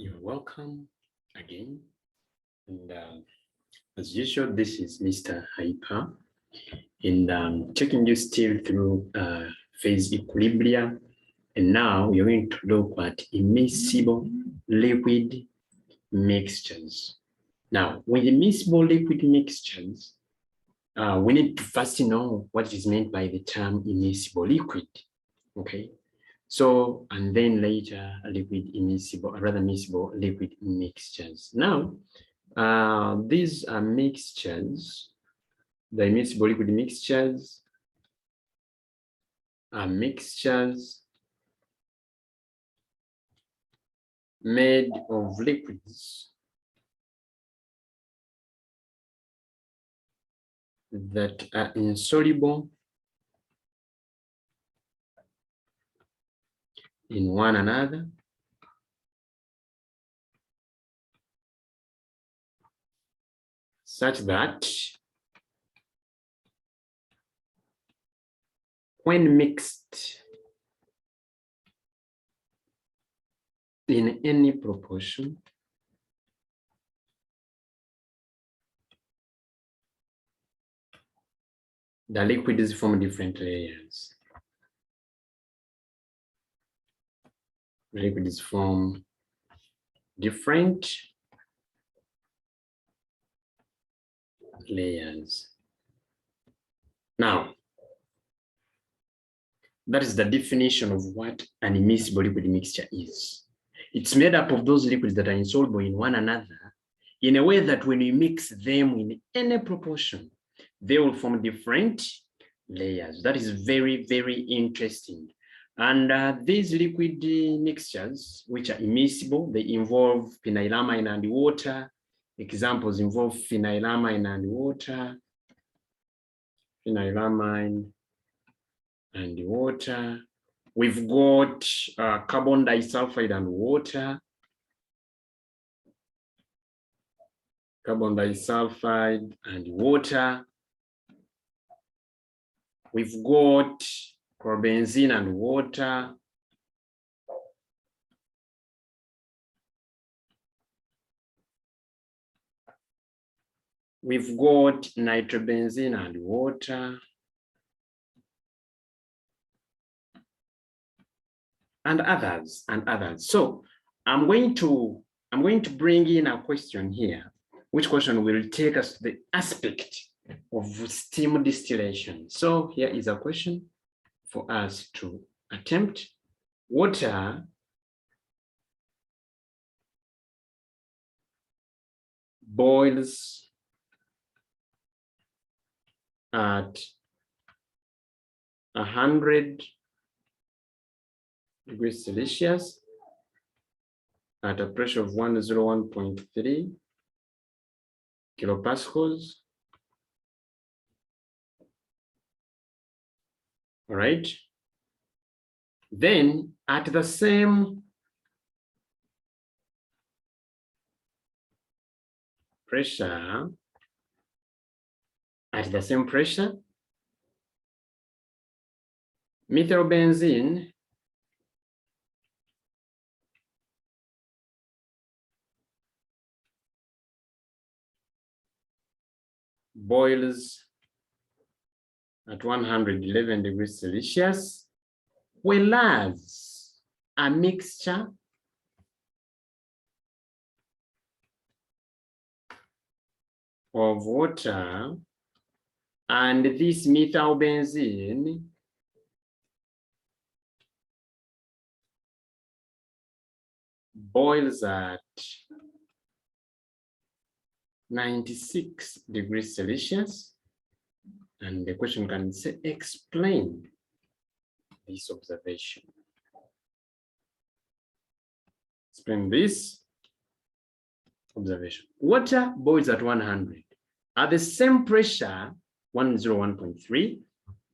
You're welcome again. And as usual, this is Mr. Hyper. And taking you still through phase Equilibria. And now we're going to look at immiscible liquid mixtures. Now, with immiscible liquid mixtures, we need to first know what is meant by the term immiscible liquid. Okay. So, and then later liquid immiscible, rather miscible liquid mixtures. Now, these are mixtures, the immiscible liquid mixtures are mixtures made of liquids that are insoluble in one another such that when mixed in any proportion, the liquids form different layers. Liquids form different layers. Now, that is the definition of what an immiscible liquid mixture is. It's made up of those liquids that are insoluble in one another in a way that when you mix them in any proportion, they will form different layers. That is very, very interesting. And these liquid mixtures, which are immiscible, they involve phenylamine and water. Examples involve phenylamine and water, phenylamine and water. We've got carbon disulfide and water, carbon disulfide and water. We've got chlorobenzene and water. We've got nitrobenzene and water. And others. So I'm going to bring in a question here, which question will take us to the aspect of steam distillation. So here is a question for us to attempt. Water boils at 100 degrees Celsius at a pressure of 101.3 kilopascals. All right. Then at the same pressure, methylbenzene boils at 111 degrees Celsius, whereas a mixture of water and this methylbenzene boils at 96 degrees Celsius. And the question can say, explain this observation. Explain this observation. Water boils at 100. At the same pressure, 101.3,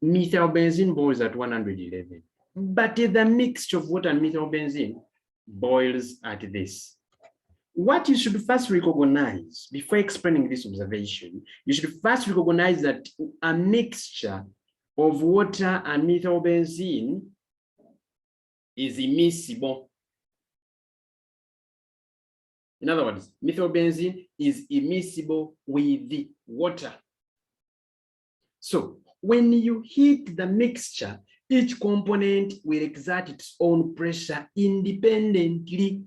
methylbenzene boils at 111. But the mixture of water and methylbenzene boils at this. What you should first recognize before explaining this observation, you should first recognize that a mixture of water and methylbenzene is immiscible. In other words, methylbenzene is immiscible with the water. So when you heat the mixture, each component will exert its own pressure independently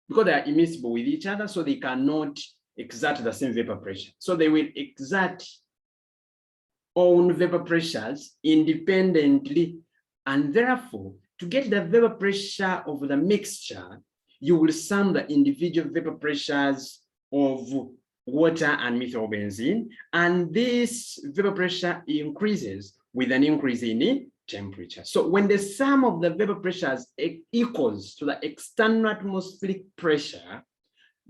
because they are immiscible with each other, so they cannot exert the same vapor pressure. So they will exert own vapor pressures independently, and therefore, to get the vapor pressure of the mixture, you will sum the individual vapor pressures of water and methylbenzene, and this vapor pressure increases with an increase in temperature. So when the sum of the vapor pressures equals to the external atmospheric pressure,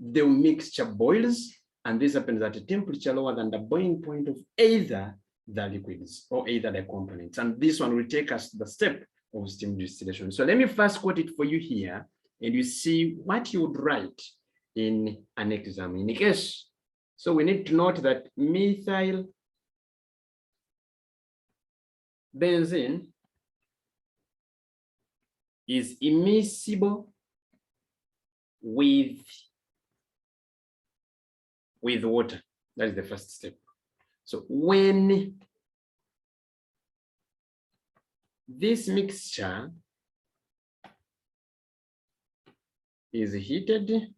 the mixture boils, and this happens at a temperature lower than the boiling point of either the liquids or either the components. And this one will take us to the step of steam distillation. So let me first quote it for you here, and you see what you would write in an exam in case. So we need to note that methyl benzene is immiscible with water. That is the first step. So when this mixture is heated,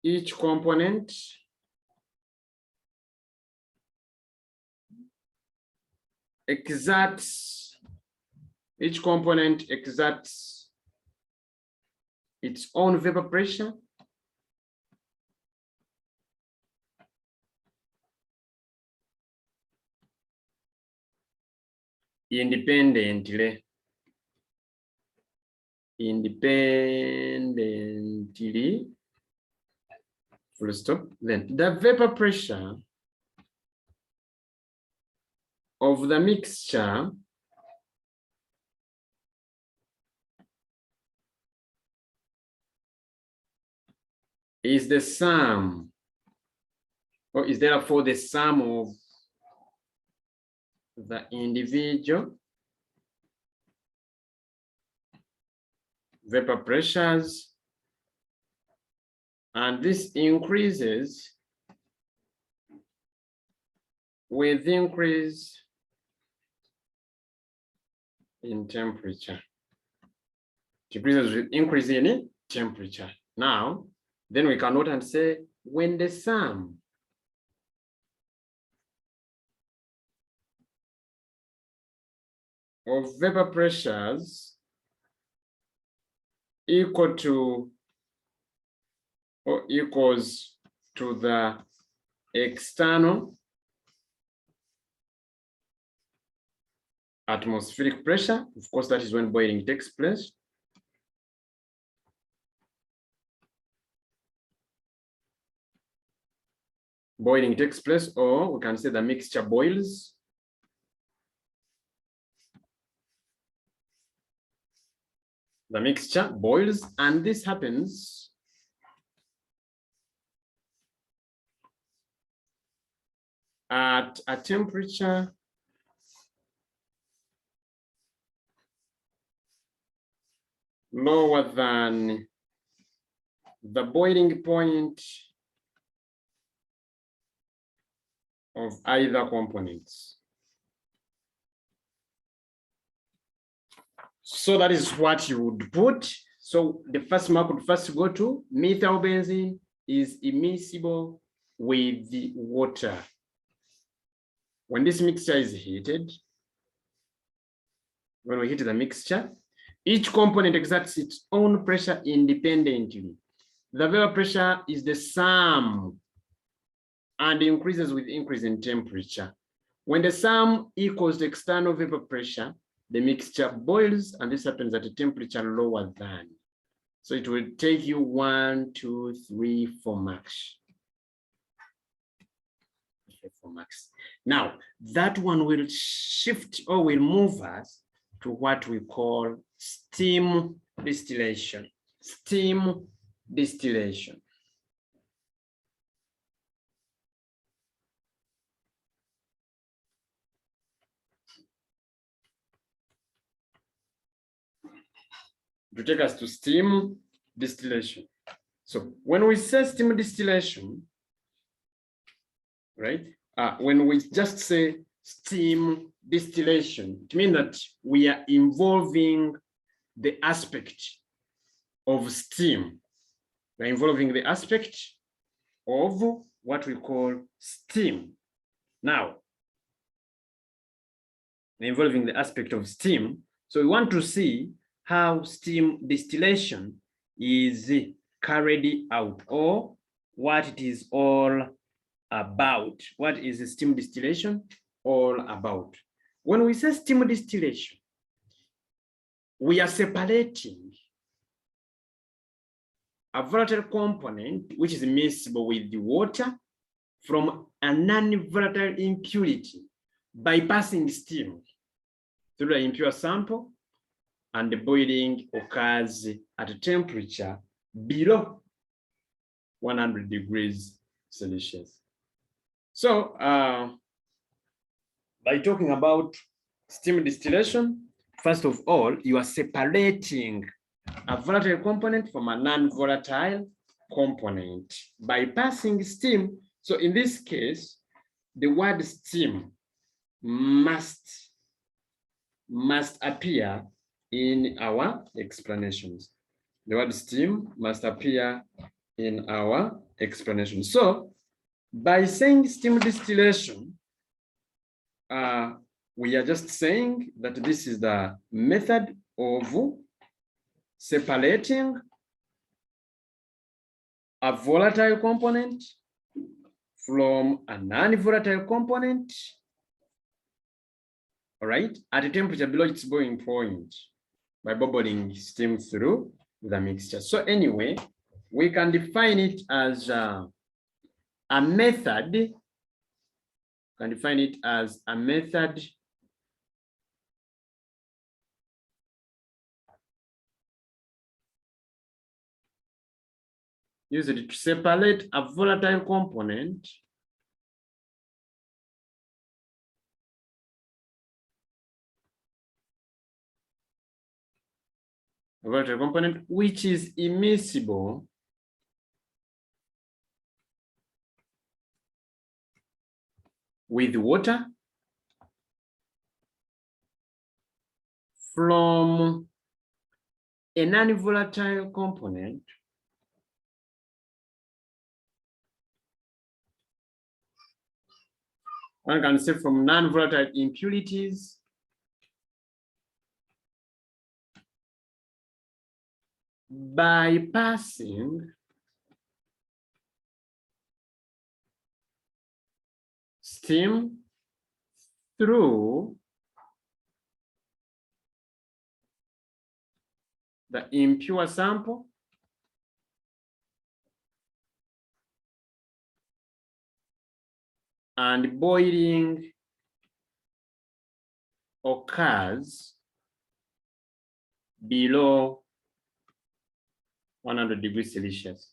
each component exerts its own vapor pressure independently, full stop. Then the vapor pressure of the mixture is the sum, or is therefore the sum of the individual vapor pressures, and this increases with increase in temperature. Decreases with increase in temperature. Now, then we can note and say when the sum of vapor pressures equal to or equals to the external atmospheric pressure, of course, that is when boiling takes place. Boiling takes place, or we can say the mixture boils. The mixture boils, and this happens at a temperature lower than the boiling point of either components. So that is what you would put. So the first mark would first go to methylbenzene is immiscible with the water. When this mixture is heated, when we heat the mixture, each component exerts its own pressure independently. The vapor pressure is the sum and increases with increase in temperature. When the sum equals the external vapor pressure, the mixture boils, and this happens at a temperature lower than. So it will take you 1, 2, 3, 4 marks. 4 marks. Now, that one will shift or will move us to what we call steam distillation. Steam distillation. to take us to steam distillation. So when we say steam distillation, right? When we just say steam distillation, it means that we are involving the aspect of steam. We're involving the aspect of what we call steam. Now, involving the aspect of steam. So we want to see how steam distillation is carried out, or what it is all about. What is steam distillation all about? When we say steam distillation, we are separating a volatile component, which is miscible with the water, from a non-volatile impurity by passing steam through the impure sample, and the boiling occurs at a temperature below 100 degrees Celsius. So by talking about steam distillation, first of all, you are separating a volatile component from a non-volatile component by passing steam. So in this case, the word steam must appear in our explanations. The word steam must appear in our explanation. So by saying steam distillation, we are just saying that this is the method of separating a volatile component from a non-volatile component, all right, at a temperature below its boiling point by bubbling steam through the mixture. So anyway, we can define it as a method. Can define it as a method used to separate a volatile component which is immiscible with water from a non-volatile component one can say from non-volatile impurities by passing steam through the impure sample and boiling occurs below 100 degrees Celsius.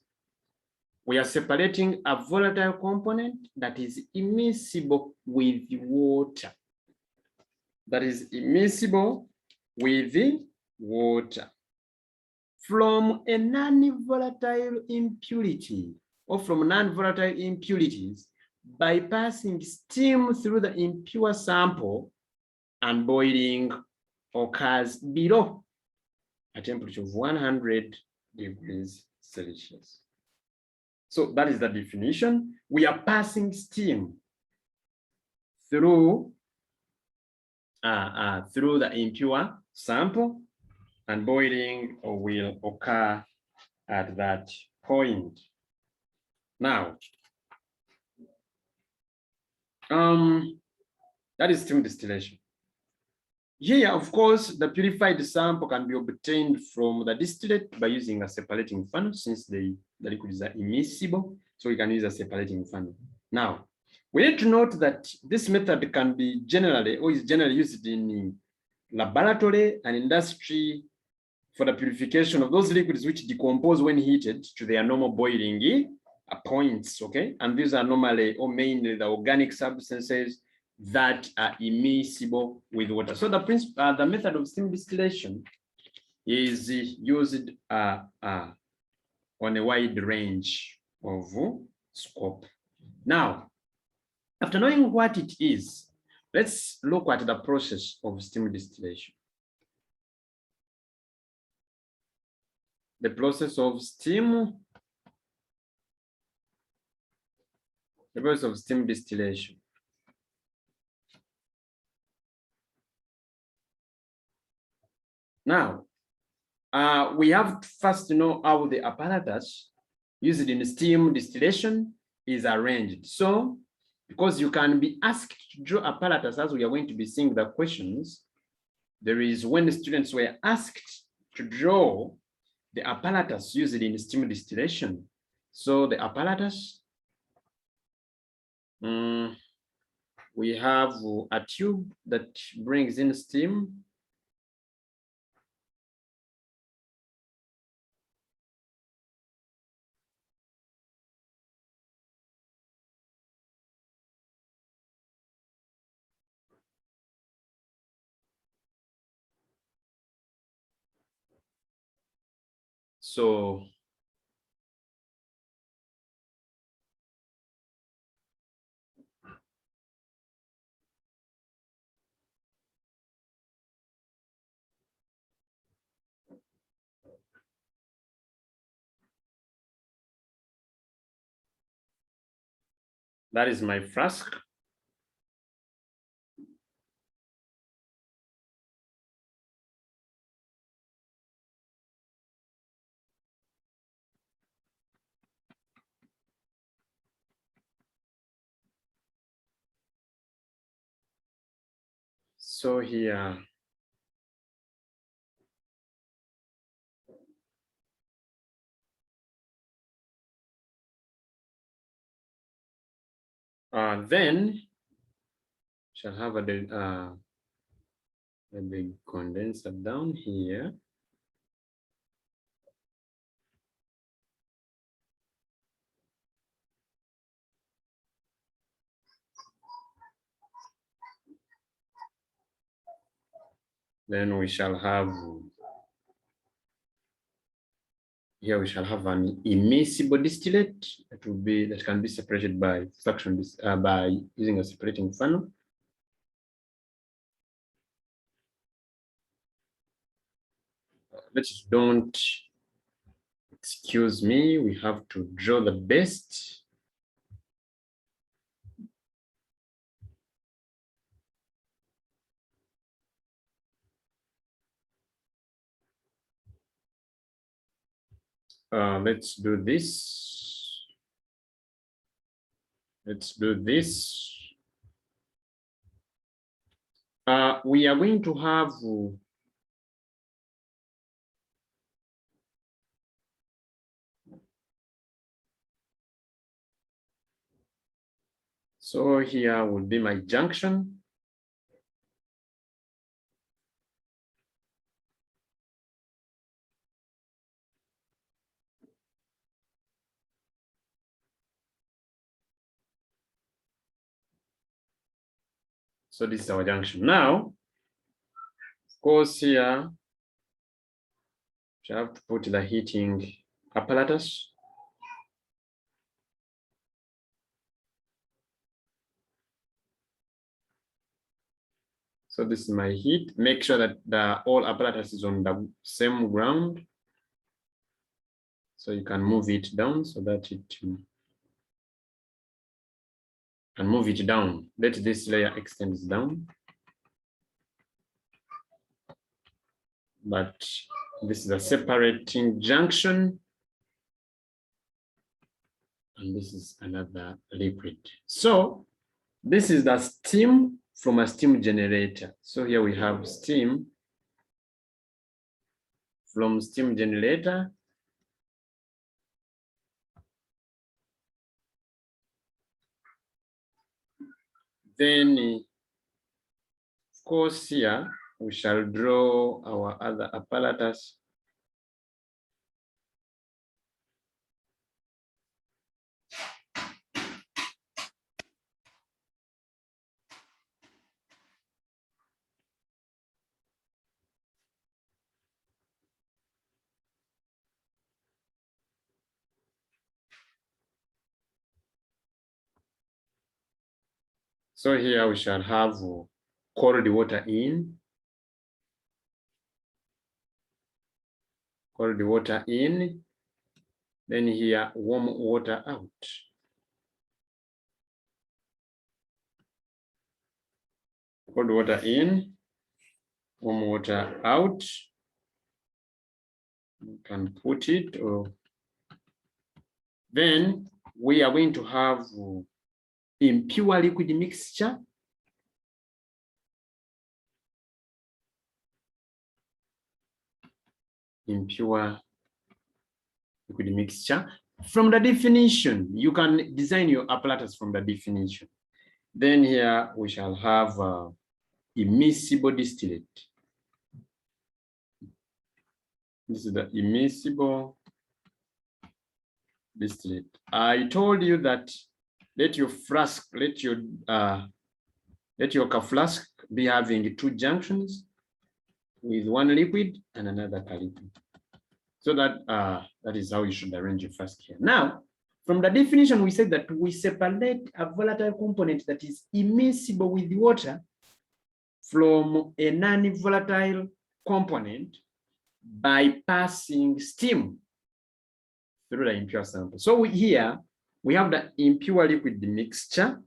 We are separating a volatile component that is immiscible with water. That is immiscible with water from a non-volatile impurity or from non-volatile impurities by passing steam through the impure sample, and boiling occurs below a temperature of 100 degrees Celsius. So that is the definition. We are passing steam through the impure sample, and boiling will occur at that point. Now, that is steam distillation. Here, of course, the purified sample can be obtained from the distillate by using a separating funnel, since the liquids are immiscible, so we can use a separating funnel. Now, we need to note that this method can be generally, or is generally used in laboratory and industry for the purification of those liquids which decompose when heated to their normal boiling points, okay? And these are normally or mainly the organic substances that are immiscible with water. So the method of steam distillation is used on a wide range of scope. Now, after knowing what it is, let's look at the process of steam distillation. The process of steam distillation. Now, we have to first know how the apparatus used in steam distillation is arranged. So, because you can be asked to draw apparatus as we are going to be seeing the questions, there is when the students were asked to draw the apparatus used in steam distillation. So the apparatus, we have a tube that brings in steam. So that is my flask. So here, then shall have a big condenser down here. Then we shall have, here we shall have an immiscible distillate that can be separated by suction by using a separating funnel. Let's don't excuse me, we have to draw the best. Let's do this. Let's do this. We are going to have so here will be my junction. So this is our junction. Now, of course, here we have to put the heating apparatus. So this is my heat. Make sure that the whole apparatus is on the same ground. So you can move it down so that it and move it down. Let this layer extend down. But this is a separating junction. And this is another liquid. So this is the steam from a steam generator. So here we have steam from steam generator. Then, of course, here we shall draw our other apparatus. So here we shall have cold water in, cold water in, then here warm water out. Cold water in, warm water out. You can put it, or then we are going to have impure liquid mixture. Impure liquid mixture. From the definition, you can design your apparatus from the definition. Then here we shall have immiscible distillate. This is the immiscible distillate. I told you that let your flask, let your flask be having two junctions with one liquid and another liquid. So that that is how you should arrange your flask here. Now, from the definition, we said that we separate a volatile component that is immiscible with water from a non-volatile component by passing steam through the impure sample. So here we have the impure liquid mixture.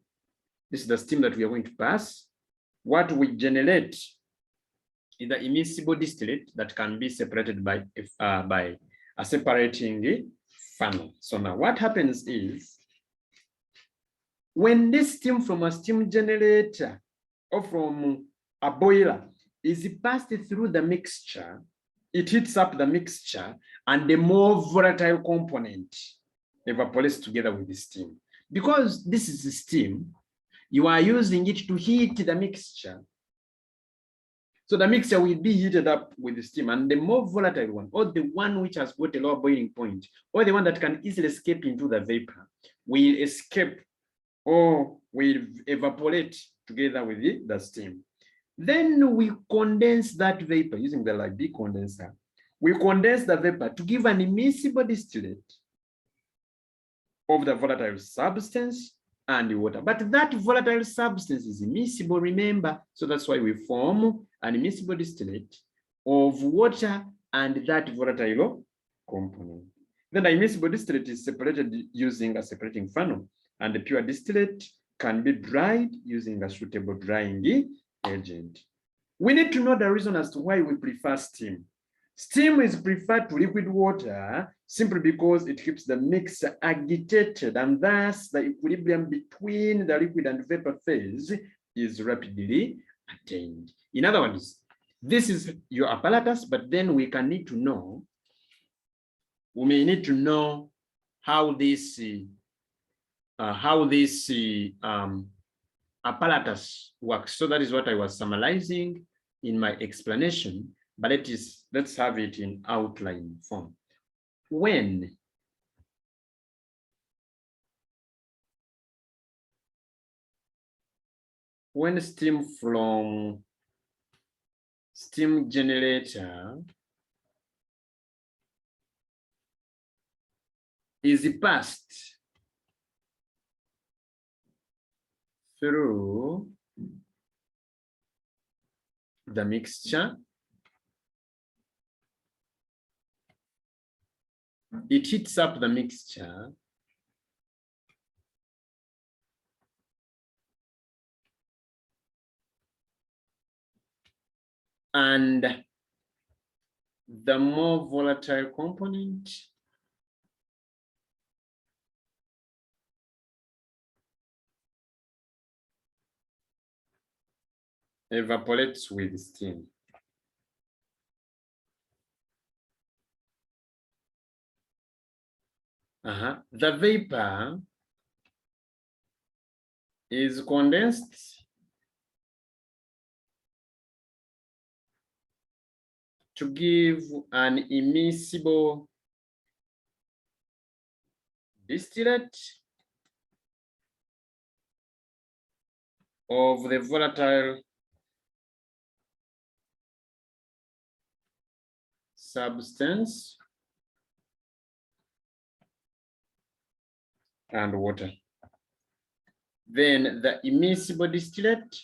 This is the steam that we are going to pass. What we generate is the immiscible distillate that can be separated by a separating funnel. So now what happens is, when this steam from a steam generator or from a boiler is passed through the mixture, it heats up the mixture and the more volatile component evaporates together with the steam. Because this is the steam, you are using it to heat the mixture. So the mixture will be heated up with the steam, and the more volatile one, or the one which has got a lower boiling point, or the one that can easily escape into the vapor, will escape or will evaporate together with the steam. Then we condense that vapor using the Libby condenser. We condense the vapor to give an immiscible distillate of the volatile substance and the water. But that volatile substance is immiscible, remember. So that's why we form an immiscible distillate of water and that volatile component. Then the immiscible distillate is separated using a separating funnel, and the pure distillate can be dried using a suitable drying agent. We need to know the reason as to why we prefer steam. Steam is preferred to liquid water simply because it keeps the mixture agitated, and thus the equilibrium between the liquid and vapor phase is rapidly attained. In other words, this is your apparatus, but then we may need to know how this apparatus works. So that is what I was summarizing in my explanation, but let's have it in outline form. When steam from steam generator is passed through the mixture, it heats up the mixture and the more volatile component evaporates with steam. The vapor is condensed to give an immiscible distillate of the volatile substance and water. Then the immiscible distillate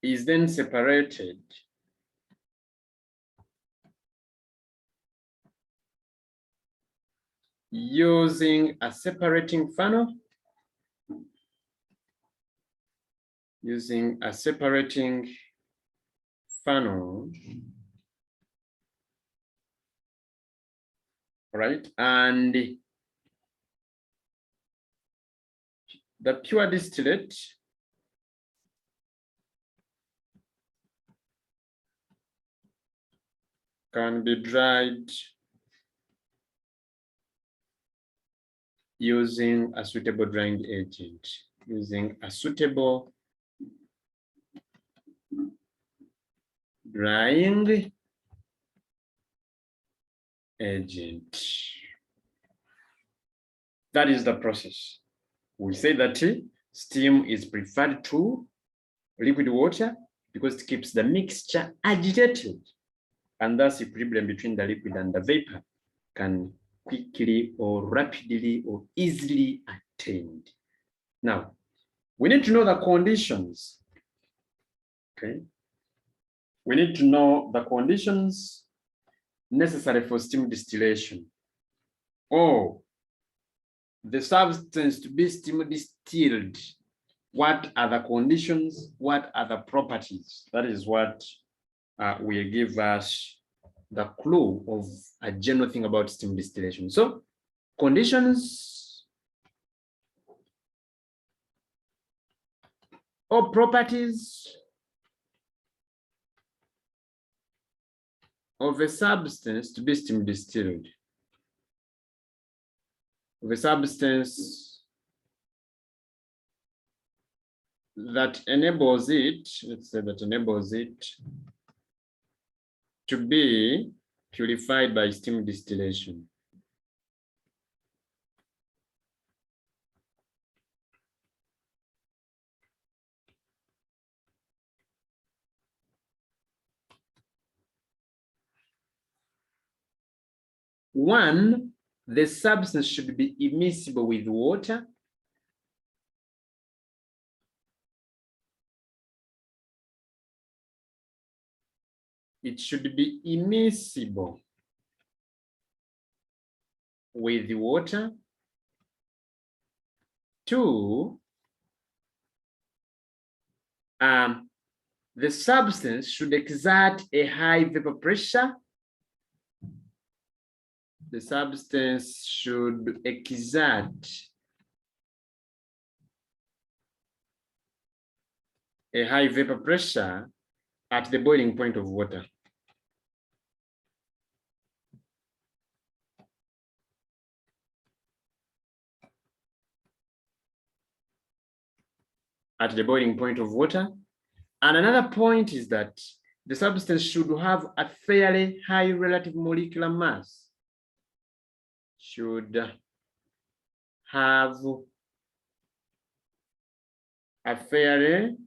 is then separated using a separating funnel, right? And the pure distillate can be dried using a suitable drying agent, drying agent. That is the process. We say that steam is preferred to liquid water because it keeps the mixture agitated, and thus equilibrium between the liquid and the vapor can quickly or rapidly or easily attained. Now, we need to know the conditions. Okay. We need to know the conditions necessary for steam distillation, or the substance to be steam distilled. What are the conditions? What are the properties? That is what will give us the clue of a general thing about steam distillation. So, conditions or properties of a substance to be steam distilled. Of a substance that enables it, let's say that enables it to be purified by steam distillation. One, the substance should be immiscible with water. It should be immiscible with water. Two, the substance should exert a high vapor pressure. The substance should exert a high vapor pressure at the boiling point of water. At the boiling point of water. And another point is that the substance should have a fairly high relative molecular mass. Should have a fairly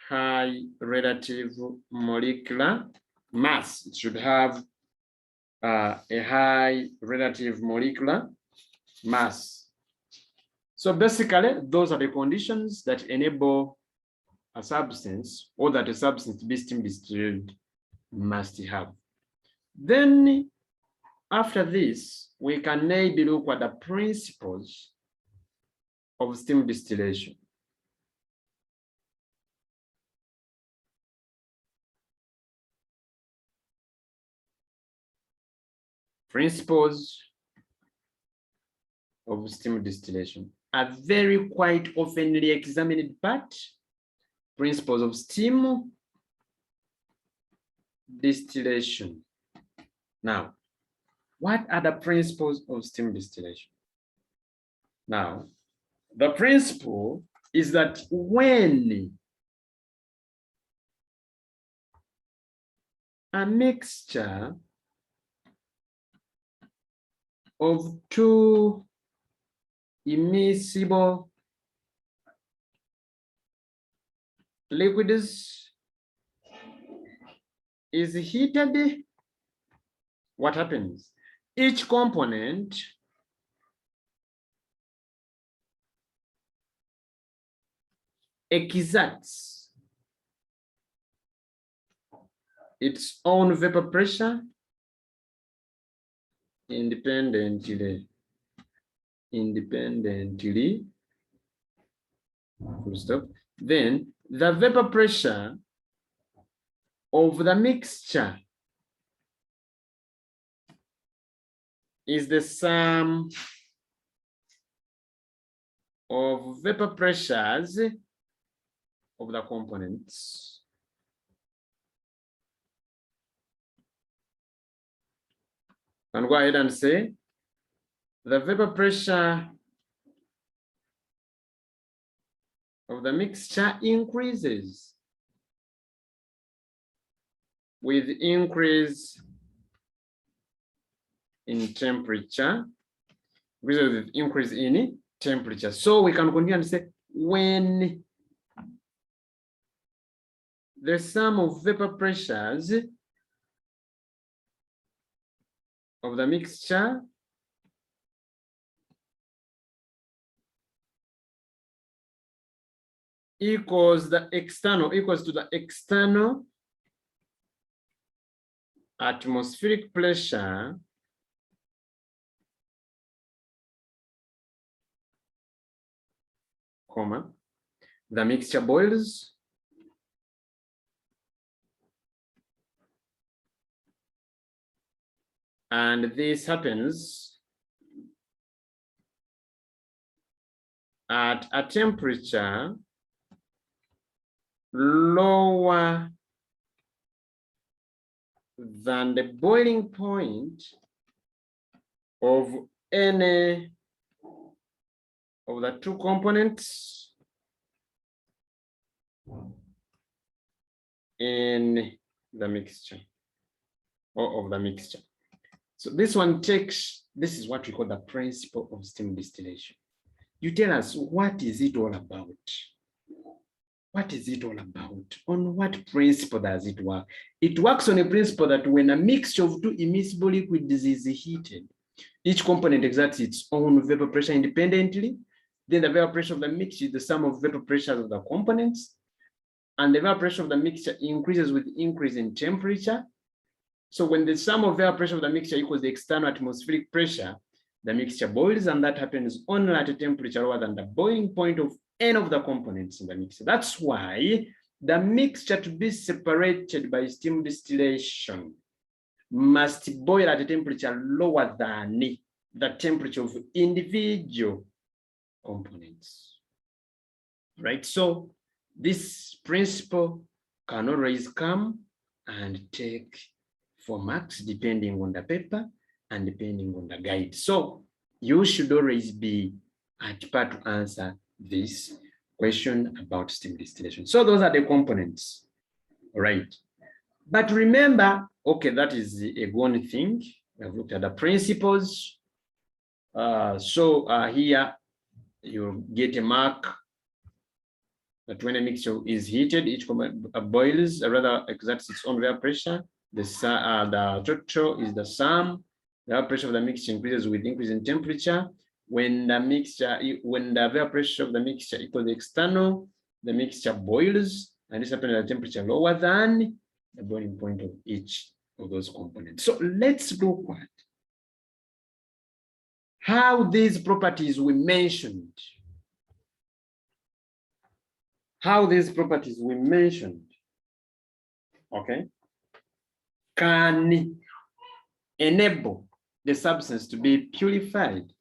high relative molecular mass. It should have a high relative molecular mass. So basically, those are the conditions that enable a substance, or that a substance to be steam distilled must have. Then, after this, we can maybe look at the principles of steam distillation. Principles of steam distillation are very quite oftenly examined part. Principles of steam distillation. Now, what are the principles of steam distillation? Now, the principle is that when a mixture of two immiscible liquids is heated, what happens? Each component exerts its own vapor pressure independently. Full stop. Then the vapor pressure of the mixture is the sum of vapor pressures of the components. And go ahead and say the vapor pressure of the mixture increases with increase in temperature, with increase in temperature. So we can continue and say when the sum of vapor pressures of the mixture equals to the external atmospheric pressure comma, the mixture boils and this happens at a temperature lower than the boiling point of any of the two components in the mixture or of the mixture. So this one takes, this is what we call the principle of steam distillation. You tell us, what is it all about? What is it all about? On what principle does it work? It works on a principle that when a mixture of two immiscible liquids is heated, each component exerts its own vapor pressure independently. Then the vapor pressure of the mixture is the sum of vapor pressures of the components. And the vapor pressure of the mixture increases with increase in temperature. So when the sum of vapor pressure of the mixture equals the external atmospheric pressure, the mixture boils, and that happens only at a temperature lower than the boiling point of any of the components in the mixture. That's why the mixture to be separated by steam distillation must boil at a temperature lower than the temperature of individual components. Right? So this principle can always come and take 4 marks depending on the paper and depending on the guide. So you should always be at part to answer this question about steam distillation. So those are the components, right? But remember, okay, that is a one thing. We have looked at the principles. Here you get a mark that when a mixture is heated, each component boils, or rather exerts its own vapor pressure. The total is the sum. The vapor pressure of the mixture increases with increase in temperature. When the vapor pressure of the mixture equals the external, the mixture boils, and this happens at a temperature lower than the boiling point of each of those components. So let's look at how these properties we mentioned. Okay, can enable the substance to be purified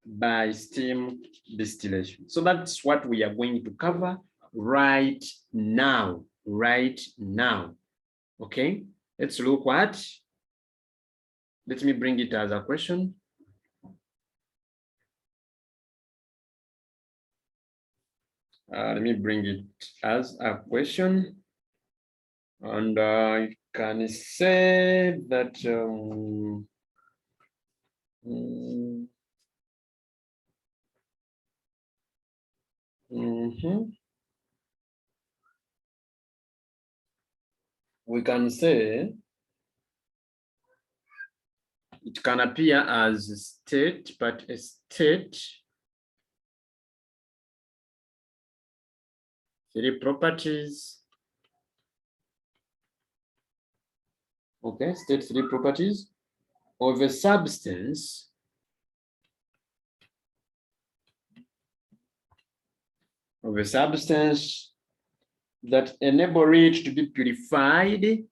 by steam distillation. So that's what we are going to cover right now. Okay, let's look at, let me bring it as a question. Let me bring it as a question. And I can say that we can say it can appear as a state, but a state, three properties. Okay, state three properties of a substance that enable it to be purified,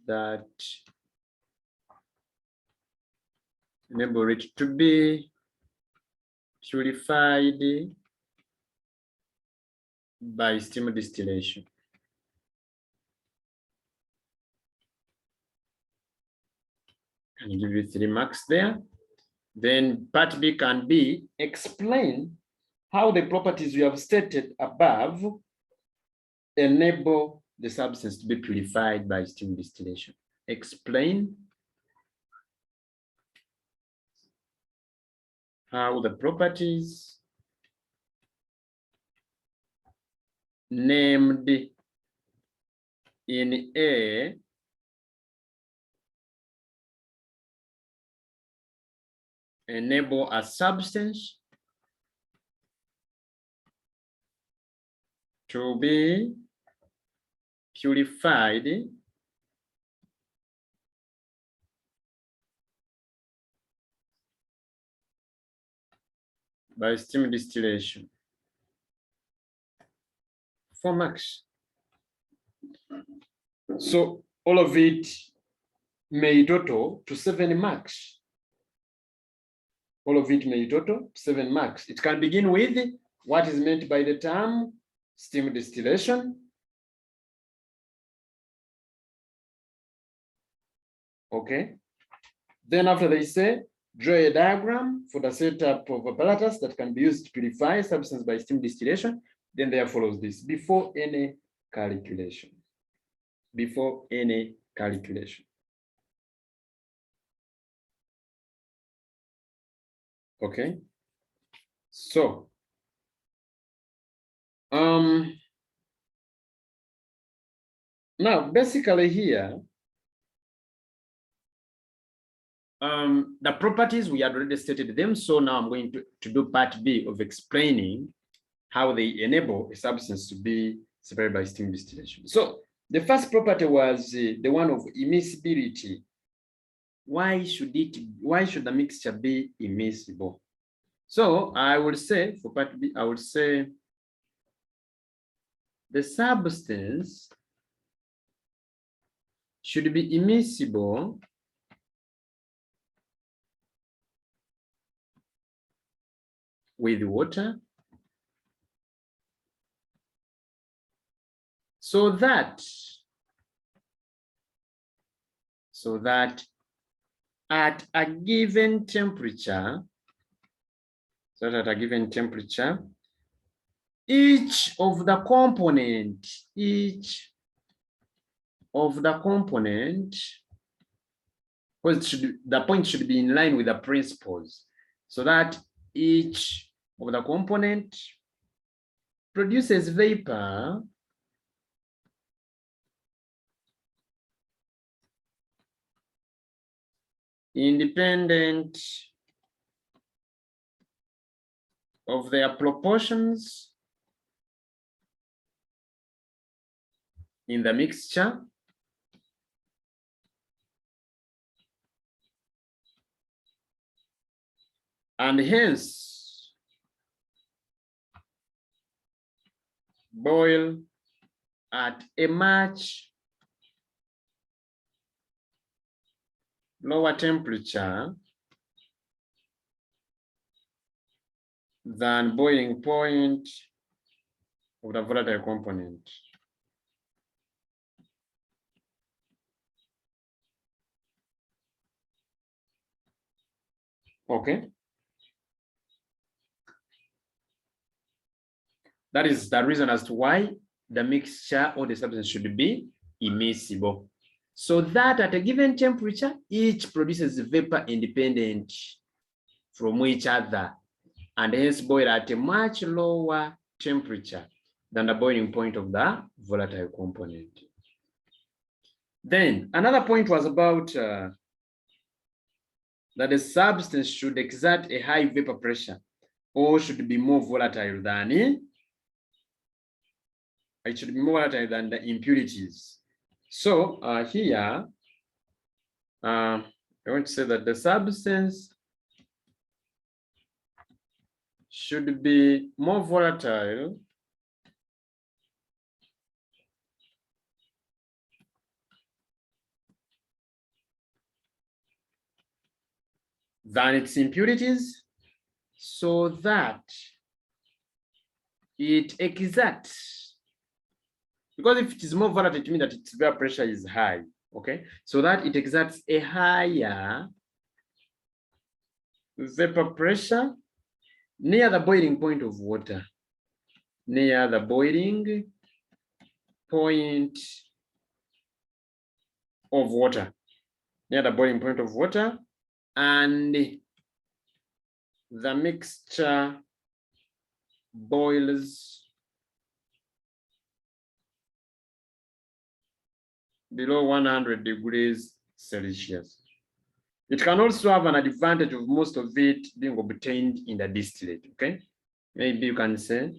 that enable it to be purified by steam distillation. I'll give you 3 marks there. Then part B can be explain how the properties we have stated above enable the substance to be purified by steam distillation. Explain how the properties named in A enable a substance to be purified by steam distillation. 4 marks. So all of it may total to 7 marks. All of it may total 7 marks. It can begin with what is meant by the term steam distillation. Okay. Then after they say, draw a diagram for the setup of apparatus that can be used to purify substance by steam distillation. Then there follows this, before any calculation. Before any calculation. Okay. So, now basically here, the properties we had already stated them. So now I'm going to do part B of explaining how they enable a substance to be separated by steam distillation. So the first property was the one of immiscibility. Why should the mixture be immiscible? So I would say for part B, I would say the substance should be immiscible with water so that at a given temperature, each of the component, the point should be in line with the principles, so that each of the component produces vapor independent of their proportions in the mixture and hence boil at a much lower temperature than boiling point of the volatile component. Okay. That is the reason as to why the mixture or the substance should be immiscible. So that at a given temperature, each produces vapor independent from each other, and hence boil at a much lower temperature than the boiling point of the volatile component. Then another point was about that the substance should exert a high vapor pressure or should be more volatile than it should be more volatile than the impurities. So here, I want to say that the substance should be more volatile than its impurities, so that it exerts, because if it is more volatile, it means that its vapor pressure is high, okay? So that it exerts a higher vapor pressure near the boiling point of water, near the boiling point of water, near the boiling point of water, and the mixture boils below 100 degrees Celsius. It can also have an advantage of most of it being obtained in the distillate, okay? Maybe you can say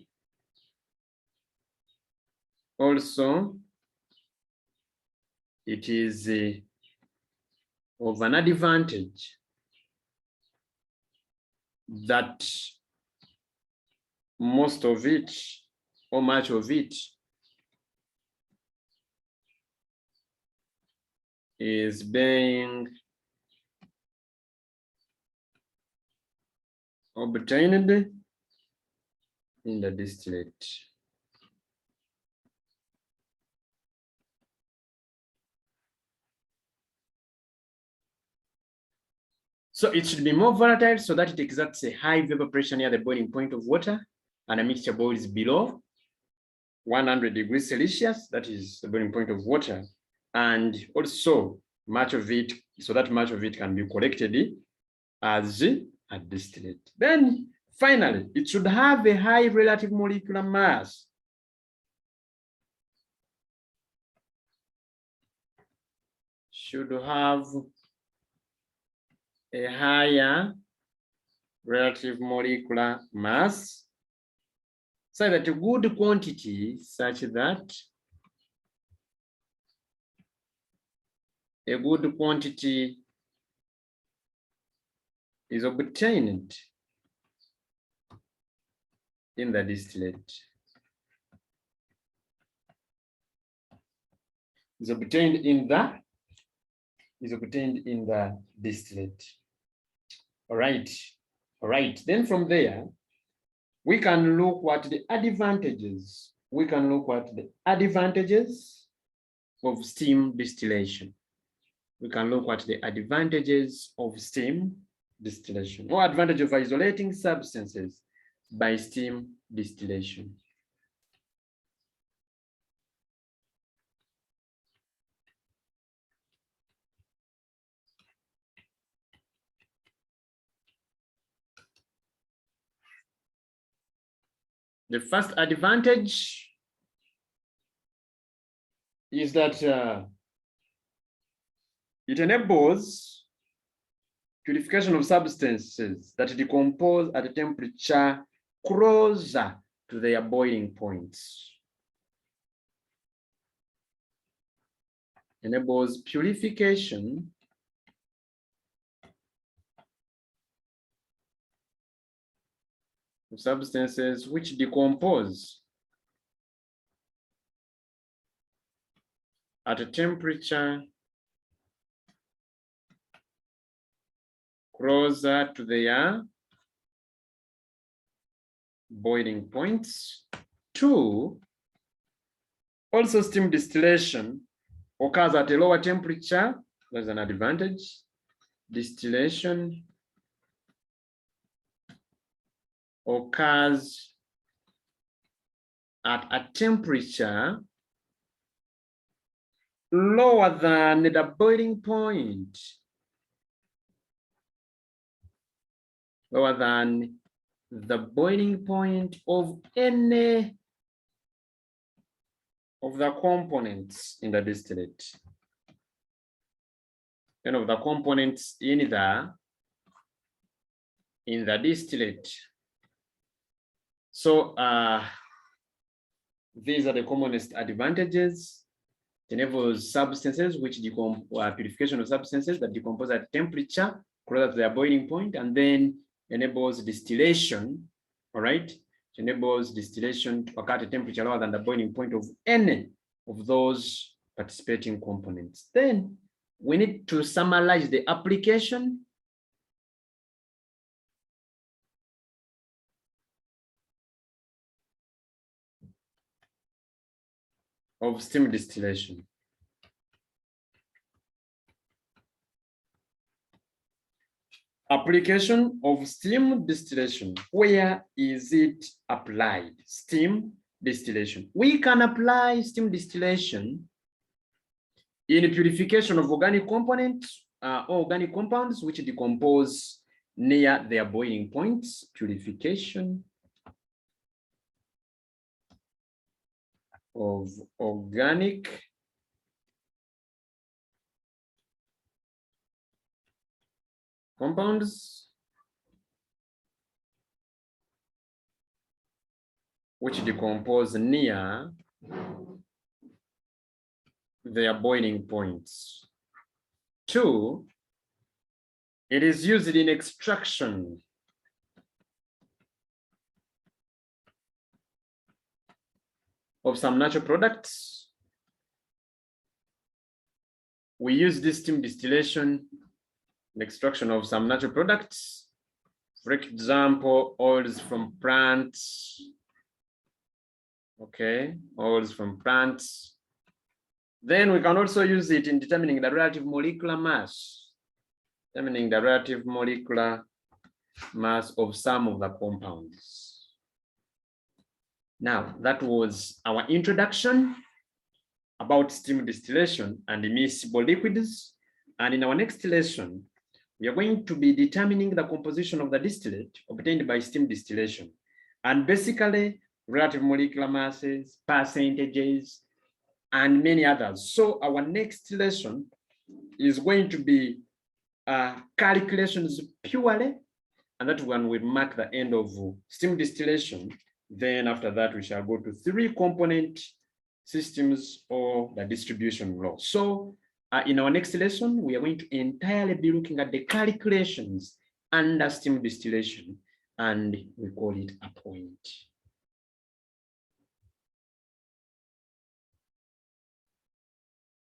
also it is of an advantage that most of it or much of it is being obtained in the distillate. So it should be more volatile so that it exerts a high vapor pressure near the boiling point of water, and a mixture boils below 100 degrees Celsius, that is the boiling point of water, and also much of it, so that much of it can be collected as a distillate. Then finally, it should have a high relative molecular mass. Should have a higher relative molecular mass, so that a good quantity, such that a good quantity is obtained in the distillate. Is obtained in the distillate. All right. Then from there, we can look at the advantages. We can look at the advantages of steam distillation. We can look at the advantages of steam distillation, or advantage of isolating substances by steam distillation. The first advantage is that it enables purification of substances that decompose at a temperature closer to their boiling points. Enables purification of substances which decompose at a temperature closer to their boiling points. 2, also steam distillation occurs at a lower temperature. There's an advantage. Distillation occurs at a temperature lower than the boiling point. Lower than the boiling point of any of the components in the distillate. of the components in the distillate. So these are the commonest advantages. It enables substances which purification of substances that decompose at temperature closer to their boiling point, and then enables distillation. All right, it enables distillation to occur at a temperature lower than the boiling point of any of those participating components. Then we need to summarize the application. Of steam distillation. Application of steam distillation. Where is it applied? Steam distillation. We can apply steam distillation in purification of organic components or organic compounds which decompose near their boiling points. Purification of organic compounds which decompose near their boiling points. 2, it is used in extraction of some natural products. We use this steam distillation in extraction of some natural products. For example, oils from plants. Okay, oils from plants. Then we can also use it in determining the relative molecular mass. Determining the relative molecular mass of some of the compounds. Now, that was our introduction about steam distillation and immiscible liquids. And in our next lesson, we are going to be determining the composition of the distillate obtained by steam distillation. And basically, relative molecular masses, percentages, and many others. So our next lesson is going to be calculations purely, and that one will mark the end of steam distillation. Then after that, we shall go to 3-component systems or the distribution law. So in our next lesson, we are going to entirely be looking at the calculations under steam distillation, and we call it a point.